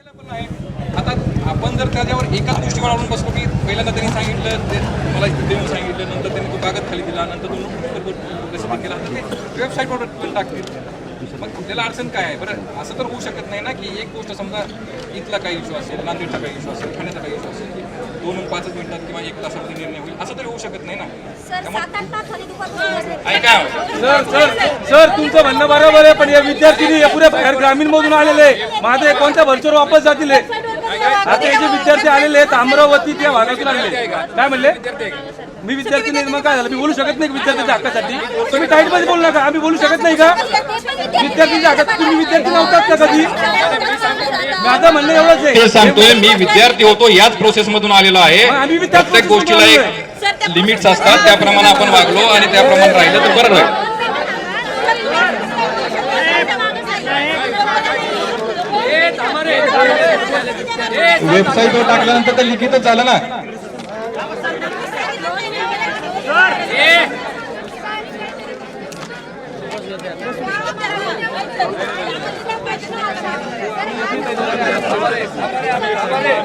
आता आपण जर त्याच्यावर एकाच गोष्टीवर अवलंबून बसलो की पहिल्यांदा त्यांनी सांगितलं ते मला देऊन सांगितलं, नंतर त्यांनी तो कागद खाली दिला, नंतर तो रेसिपी केला, तर ते वेबसाईटवर टाकतील. मग त्याला अडचण काय आहे? बरं, असं तर होऊ शकत नाही ना की एक गोष्ट समजा इथला काही इश्यू असेल, नांदेडचा काही इश्यू असेल, ठाण्याचा काही इश्यू असेल, 2-5 मिनिटात किंवा 1 तासामध्ये निर्णय होईल, असं तरी होऊ शकत नाही ना. सर तुमचं म्हणणं बरोबर आहे, पण या विद्यार्थी पुऱ्या बाहेर ग्रामीण मधून आलेले माझे कोणत्या भरचीवर वापस जातील. आता हे जे विद्यार्थी आलेले आहेत अमरावती त्या भागातून आलेले, काय म्हणले? मी विद्यार्थी नाही, मग काय झालं? मी बोलू शकत नाही विद्यार्थ्यांच्या हक्कासाठी? तुम्ही टाईट मध्ये बोलू नका. आम्ही बोलू शकत नाही का विद्यार्थ्यांच्या हक्कात? तुम्ही विद्यार्थी नव्हतात का कधी? माझं म्हणणं एवढंच आहे. ते सांगतोय मी विद्यार्थी होतो, याच प्रोसेस मधून आलेलो आहे. प्रत्येक गोष्टीला एक लिमिट्स असतात, त्याप्रमाणे आपण वागलो आणि त्याप्रमाणे राहिलं तर बरं राहील. वेबसाईटवर टाकल्यानंतर ते लिखितच झालं ना.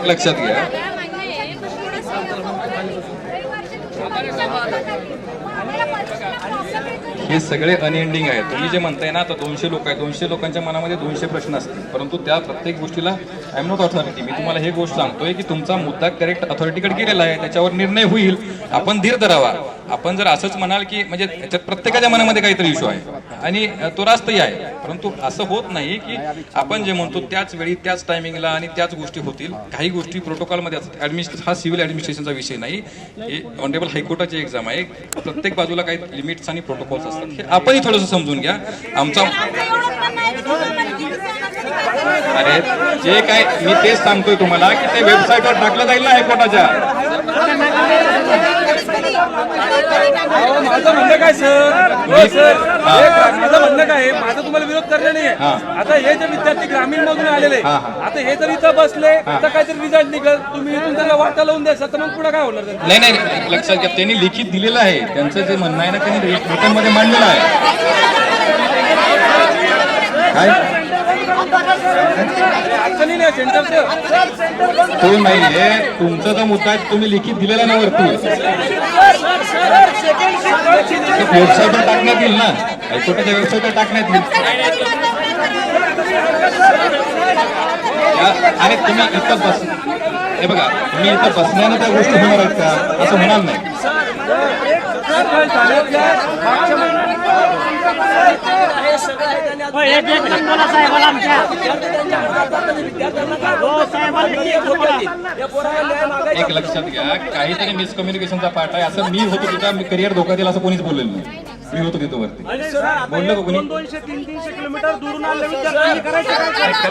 लक्षात घ्या, हे सगळे अनएंडिंग आहे. तुम्ही जे म्हणताय ना, आता 200 लोक आहेत, 200 लोकांच्या मनामध्ये 200 प्रश्न असतील, परंतु त्या प्रत्येक गोष्टीला आय एम नॉट अथॉरिटी. मी तुम्हाला हे गोष्ट सांगतोय की तुमचा मुद्दा करेक्ट अथॉरिटीकडे गेलेला आहे, त्याच्यावर निर्णय होईल, आपण धीर धरावा. आपण जर असंच म्हणाल की म्हणजे त्याच्यात प्रत्येकाच्या मनामध्ये काहीतरी इश्यू आहे आणि तो रास्तही आहे, परंतु असं होत नाही की आपण जे म्हणतो त्याच वेळी त्याच टायमिंगला आणि त्याच गोष्टी होतील. काही गोष्टी प्रोटोकॉलमध्ये असतात. हा सिव्हिल ऍडमिनिस्ट्रेशनचा विषय नाही, हे ऑनरेबल हायकोर्टाची एक्झाम आहे. प्रत्येक बाजूला काही लिमिट्स आणि प्रोटोकॉल्स असतात, हे आपणही थोडंसं समजून घ्या. आमचा अरे जे काय मी तेच सांगतोय तुम्हाला की ते वेबसाईटवर टाकलं जाईल ना हायकोर्टाच्या. माझं म्हणणं काय सर, माझं म्हणणं काय आहे, माझं तुम्हाला विरोध करणे नाही. आता हे जे विद्यार्थी ग्रामीण मधून आलेले, आता हे जर इथं बसले तर काहीतरी रिझल्ट निघेल, तुम्ही इथून त्यांना वाटा लावून द्यायचं, तर मग पुढे काय होणार? नाही नाही, लक्षात घ्या, त्यांनी लिखित दिलेलं आहे. त्यांचं जे म्हणणं आहे ना, त्यांनी रिटर्न मध्ये मांडलेलं आहे. तो नाहीये तुमचा जो मुद्दा आहे, तुम्ही लिखित दिलेला ना वरती वेबसाईटवर टाकण्यात येईल ना, हायकोर्टाच्या वेबसाईटवर टाकण्यात येईल. आणि तुम्ही इथं बस, हे बघा, तुम्ही इथं बसण्यानं त्या गोष्टी होणार आहेत का? असं होणार नाही. एक लक्षात घ्या, काहीतरी मिसकम्युनिकेशनचा पार्ट आहे. असं मी होतो तिथं, मी करिअर धोका दिला असं कोणीच बोललेलं नाही. मी होतो तिथं वरती, बोललं का कोणी? 200-300 किलोमीटर दूरून आले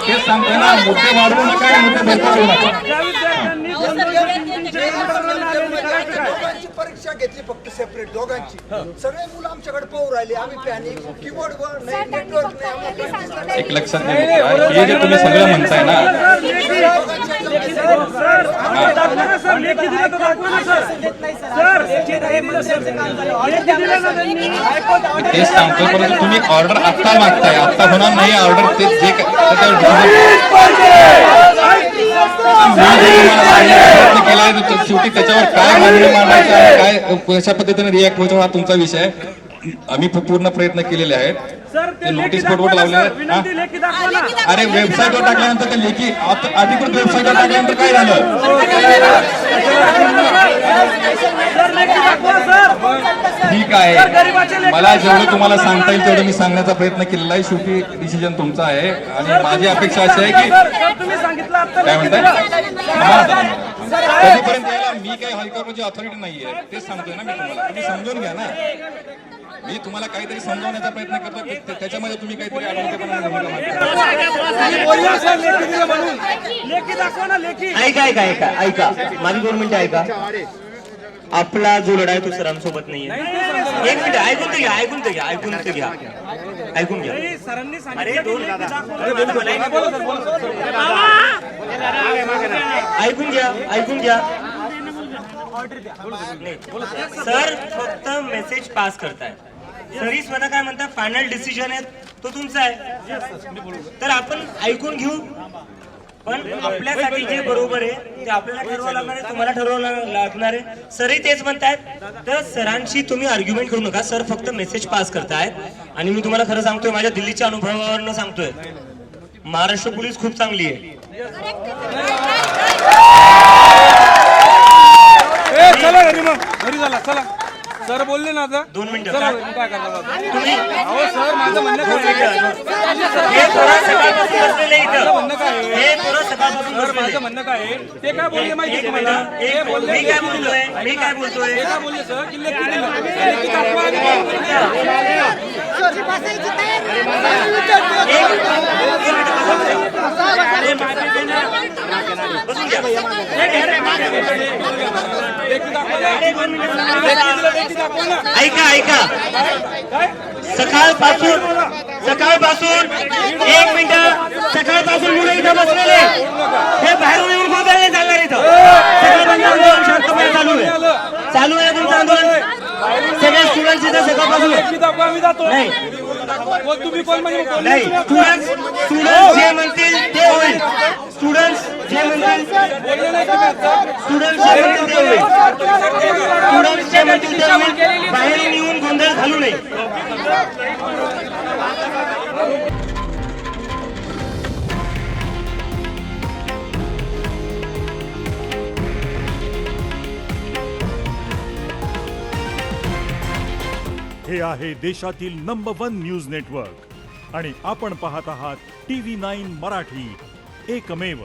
तेच सांगतोय ना, मुद्दे वाढवू नका, मुद्दे भरपूर नका. परीक्षा घेतली फक्त सेपरेट दोघांची. सगळे मुलं आमच्याकडे पाहू राहिले. आम्ही पॅनिक कीबोर्ड वर नाही, नेटवर्क नाही. एक लक्षात घ्या, हे जे तुम्ही सगळं म्हणताय ना, तेच सांगतोय, परंतु तुम्ही ऑर्डर आत्ता मागताय, आत्ता होणार नाही ऑर्डर. ते जे केलाय शेवटी त्याच्यावर काय मागणी मांडायचं आहे, काय कशा पद्धतीने रिॲक्ट व्हायचं, हा तुमचा विषय आहे. आम्ही पूर्ण प्रयत्न केलेले आहेत. ते नोटीस बोर्डवर लावले. अरे वेबसाईटवर टाकल्यानंतर ते लेखी अधिकृत वेबसाईटवर टाकल्यानंतर काय झालं? ठीक आहे, मला जेवढं तुम्हाला सांगता येईल तेवढं मी सांगण्याचा प्रयत्न केलेला आहे. शेवटी डिसिजन तुमचा आहे आणि माझी अपेक्षा अशी आहे की काय म्हणताय, कधीपर्यंत यायला मी काही हायकोर्टाची अथॉरिटी नाहीये, तेच सांगतोय ना मी तुम्हाला. तुम्ही समजून घ्या ना, मी तुम्हाला काहीतरी समजवण्याचा प्रयत्न करतो, त्याच्यामध्ये तुम्ही काहीतरी ऐका ऐका ऐका, माझी 2 मिनिटं ऐका. आपला जो लढा आहे तो सरांसोबत नाहीये. 1 मिनिट ऐकून तर घ्या, ऐकून तर घ्या, ऐकून तर घ्या, ऐकून घ्या. अरे ऐकून घ्या, ऐकून घ्या. सर फक्त मेसेज पास करताय. सरी स्वतः काय म्हणतात, फायनल डिसिजन आहे तो तुमचा आहे, तर आपण ऐकून घेऊ. पण आपल्यासाठी जे बरोबर आहे ते आपल्याला ठरवावं लागणार आहे, तुम्हाला ठरवावं लागणार आहे. सरही तेच म्हणतायत. तर सरांशी तुम्ही आर्ग्युमेंट करू नका. सर फक्त मेसेज पास करतायत आणि मी तुम्हाला खरं सांगतोय, माझ्या दिल्लीच्या अनुभवावरनं सांगतोय, महाराष्ट्र पोलीस खूप चांगली आहे. चला घरी मग, घरी झाला चला. सर बोलले ना आता 2 मिनिटं. चला, मग काय करणार आता? तुम्ही अहो सर, माझं म्हणणं काय आहे? हे पोरं सकाळपासून बसलेले इथं. म्हणणं काय आहे? हे पोरं सकाळपासून सर, बसलेले. माझं म्हणणं काय आहे? ते काय बोलले माहिती आहे तुम्हाला? ते बोलले मी काय बोलतोय, मी काय बोलतोय, ते काय बोलले सर? की लेखी दिलं. लेखी दाखवा आणि मग बोलू द्या. बसून घ्या. लेखी दाखवा ना. लेखी दिलं, लेखी दाखवा ना. ऐका सकाळपासून 1 मिनिट, सकाळपासून मुलं इथं बसलेले, हे बाहेरून येऊन गोंधळले चालणार इथं. सकाळपासून आंदोलन शांतपणे चालू आहे तुमचं आंदोलन. सगळे स्टुडंट्स इथं सकाळपासून लेखी दाखवा, आम्ही जातो. नाही. मग तुम्ही कोण म्हणजे बोलले नाही, स्टुडंट्स जे म्हणतील ते होईल. स्टुडंट्स जे म्हणतील बोलले नाही तुम्ही आता? स्टुडंट्स जे म्हणतील ते होईल. स्टुडंट्स जे म्हणतील ते होईल. बाहेरून येऊन गोंधळ घालू नये. हे आहे देशातील नंबर 1 न्यूज नेटवर्क आणि आपण पाहत आहात TV9 मराठी, एकमेव.